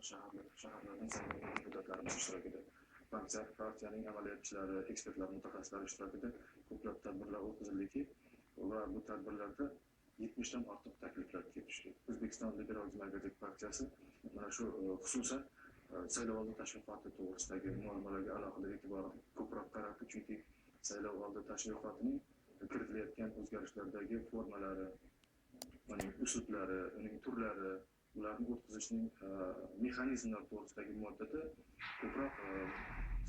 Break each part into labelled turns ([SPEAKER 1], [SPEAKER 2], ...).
[SPEAKER 1] shaharlarning saylovida deputatlarimiz ishtirokida, partiyaning amaliyotchilari, ekspertlar, mutaxassislar ishtirokida ko'plab tadbirlar o'tkazildiki va bu tadbirlarda 70 dan ortiq takliflar kelishdi. O'zbekiston Liberal demokratik partiyasi mana shu xususan saylovoldi tashviqoti to'g'risidagi muammolarga alohida e'tibor ko'proq qaratdi, chunki saylovoldi tashviqotining kiritilayotgan o'zgarishlardagi formalari, uning uslublari, uning turlari, ularni o'tkazishning mexanizmlari to'g'risidagi moddada ko'proq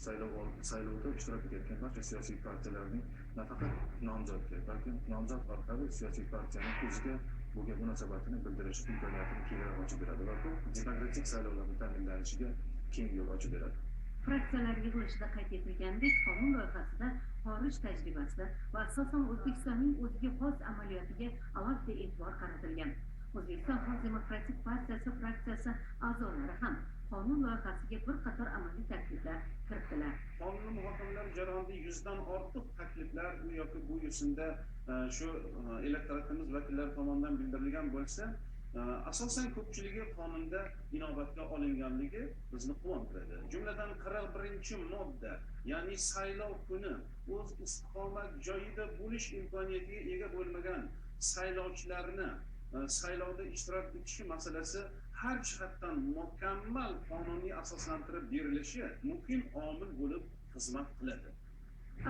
[SPEAKER 1] saylovda ishtirok etayotgan barcha siyosiy partiyalarning nafaqat nomzodga, balki nomzod orqali siyosiy partiyaning o'ziga bo'lgan munosabatini bildirish imkoniyatini kengroq ochib beradi va bu demokratik saylovlarning ta'minlanishiga keng yo'l ochib beradi.
[SPEAKER 2] Fraksiyalar yig'ilishida qayd etilganidek, qonun loyihasida xorij tajribasi va asosan O'zbekistonning o'ziga xos amaliyotiga alohida e'tibor qaratilgan. O'zbekiston Xalq demokratik partiyasi fraksiyasi a'zolari ham qonun loyihasiga bir qator amaliy takliflar kiritdilar.
[SPEAKER 3] Qonun muhokamalar jarayonida 100 dan ortiq takliflar yoki bu yo'sinda shu elektoratimiz vakillari tomonidan bildirilgan bo'lsa, asosan ko'pchiligi qonunda inobatga olinganligi bizni quvontiradi. Jumladan 41-modda, ya'ni saylov kuni o'z istiqomat joyida bo'lish imkoniyatiga ega bo'lmagan saylovchilarni saylovda ishtirok etishi masalasi har jihatdan mukammal qonuniy asoslantirib berilishi muhim omil bo'lib xizmat qiladi.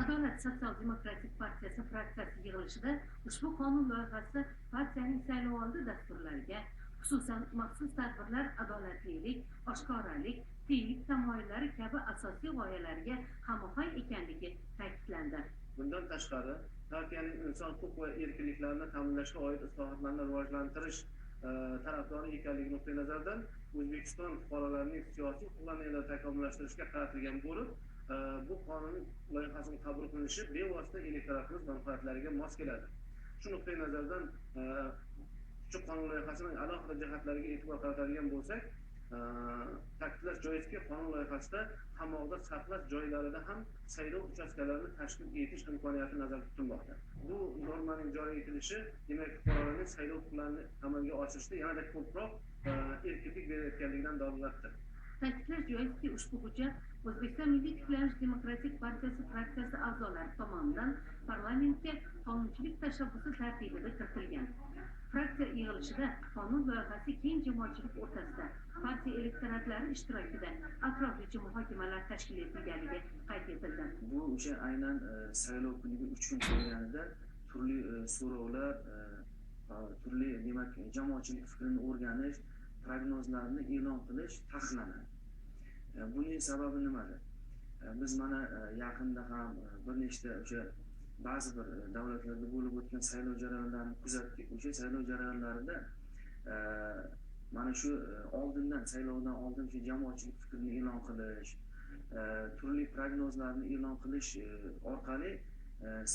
[SPEAKER 2] Adolat sotsial demokratik partiyasi fraksiyasi yig'ilishida ushbu qonun loyihasi partiyaning saylovoldi dasturlariga, xususan maxsus tadbirlar adolatlilik, oshkoralik, tenglik tamoyillari kabi asosiy g'oyalarga hamohang ekanligi ta'kidlandi.
[SPEAKER 4] Bundan tashqari, partiyaning inson huquq va erkinliklarini ta'minlashga oid islohotlarni rivojlantirish tarafdori ekanligi nuqtai nazaridan O'zbekiston fuqarolarining siyosiy huquqlarini takomillashtirishga qaratilgan bo'lib, bu qonun loyihasining qabul qilinishi bevosita elektoratimiz manfaatlariga mos keladi. Shu nuqtai nazardan shu qonun loyihasining alohida jihatlariga e'tibor qaratadigan bo'lsak, ta'kidlash joizki, qonun loyihasida qamoqda saqlash joylarida ham saylov uchastkalarini tashkil etish imkoniyati nazarda tutilmoqda. Bu normaning joriy etilishi, demak, fuqarolarning saylov huquqlarini amalga oshirishda yanada ko'proq erkinlik berayotganligidan dalolatdir.
[SPEAKER 2] Ta'kidlash joizki, ushbu hujjat O'zbekiston Milliy tiklanish demokratik partiyasi fraksiyasi a'zolari tomonidan parlamentga qonunchilik tashabbusi tartibida kiritilgan. Fraksiya yig'ilishida qonun loyihasi keng jamoatchilik o'rtasida partiya elektoratlari ishtirokida atroflicha muhokamalar tashkil etilganligi qayd etildi.
[SPEAKER 4] Bu o'sha aynan saylov kuniga 3 kun qolganida turli so'rovlar, turli demak jamoatchilik fikrini o'rganish, prognozlarni e'lon qilish taqiqlanadi. Buning sababi nimada? Biz mana yaqinda ham bir nechta o'sha ba'zi bir davlatlarda bo'lib o'tgan saylov jarayonlarini kuzatdik. O'sha saylov jarayonlarida mana shu oldindan saylovdan oldin shu jamoatchilik fikrini e'lon qilish, turli prognozlarni e'lon qilish orqali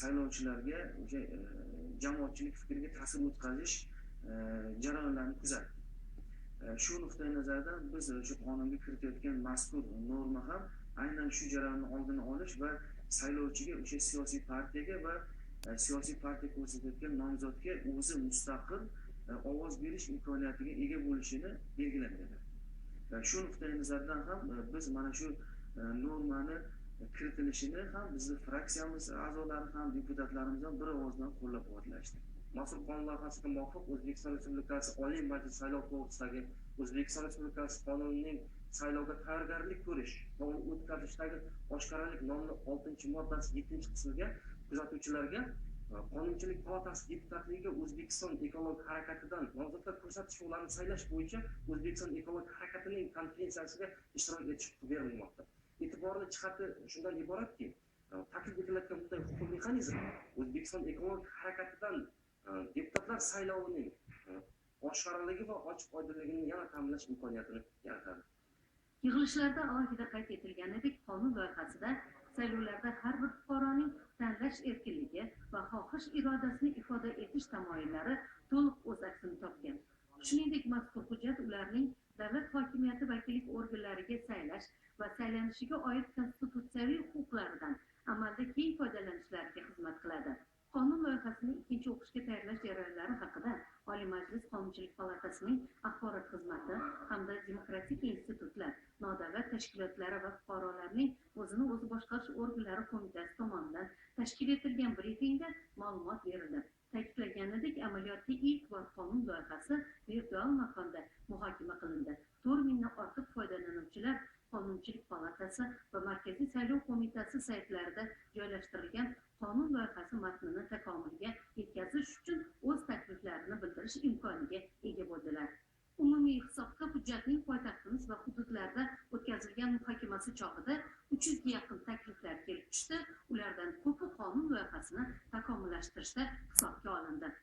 [SPEAKER 4] saylovchilarga o'sha jamoatchilik fikriga ta'sir o'tkazish jarayonlarini kuzatdik. Shu nuqtai nazardan biz shu qonunga kiritayotgan mazkur norma ham aynan shu jarayonni oldini olish va saylovchiga o'sha siyosiy partiyaga va siyosiy partiya ko'rsatayotgan nomzodga o'zi mustaqil ovoz berish imkoniyatiga ega bo'lishini belgilab beradi. Shu nuqtai nazardan ham biz mana shu normani kiritilishini ham bizning fraksiyamiz a'zolari ham deputatlarimiz ham bir ovozdan qo'llab-quvvatlashdi. Mazkur qonun loyihasiga muvofiq O'zbekiston Respublikasi Oliy Majlis saylov to'g'risidagi O'zbekiston Respublikasi qonunining saylovga tayyorgarlik ko'rish va uni o'tkazishdagi oshkoralik nomli 6-moddasi 7-qismiga kuzatuvchilarga Qonunchilik palatasi deputatligiga O'zbekiston ekologik harakatidan nomzodlar ko'rsatish yo'llarini saylash bo'yicha O'zbekiston ekologik harakatining konferensiyasiga ishtirok etish berilmoqda. E'tiborli jihati shundan iboratki, taklif etilayotgan bunday huquqiy mexanizm O'zbekiston ekologik harakatidan deputatlar saylovining oshkoraligi va ochiq oydinligini yana ta'minlash imkoniyatini yaratadi.
[SPEAKER 2] Yig'ilishlarda alohida qayd etilganidek, qonun loyihasida saylovlarda har bir fuqaroning tanlash erkinligi va xohish irodasini ifoda etish tamoyillari to'liq o'z aksini topgan. Shuningdek, mazkur hujjat ularning davlat hokimiyati vakillik organlariga saylash va saylanishiga oid konstitutsiyaviy huquqlaridan amalda keng foydalanishlariga xizmat qiladi. Qonun loyihasini ikkinchi o'qishga tayyorlash jarayonlari haqida Oliy Majlis Qonunchilik palatasining axborot xizmati hamda Demokratik institutlar, nodavlat tashkilotlari va fuqarolarning o'zini o'zi boshqarish organlari qo'mitasi tomonidan tashkil etilgan brifingda ma'lumot berildi. Ta'kidlanganidek, amaliyotda ilk bor qonun loyihasi virtual makonda muhokama qilindi. 4 mingdan ortiq foydalanuvchilar Qonunchilik palatasi va Markaziy saylov qo'mitasi saytlarida joylashtirilgan qonun loyihasi matnini takomiliga yetkazish uchun o'z takliflarini bildirish imkoniga ega bo'ldilar. Umumiy hisobda hujjatning poytaxtimiz va hududlarda o'tkazilgan muhokamasi chog'ida 300 ga yaqin takliflar kelib tushdi. Ulardan ko'pi qonun loyihasini takomillashtirishda hisobga olindi.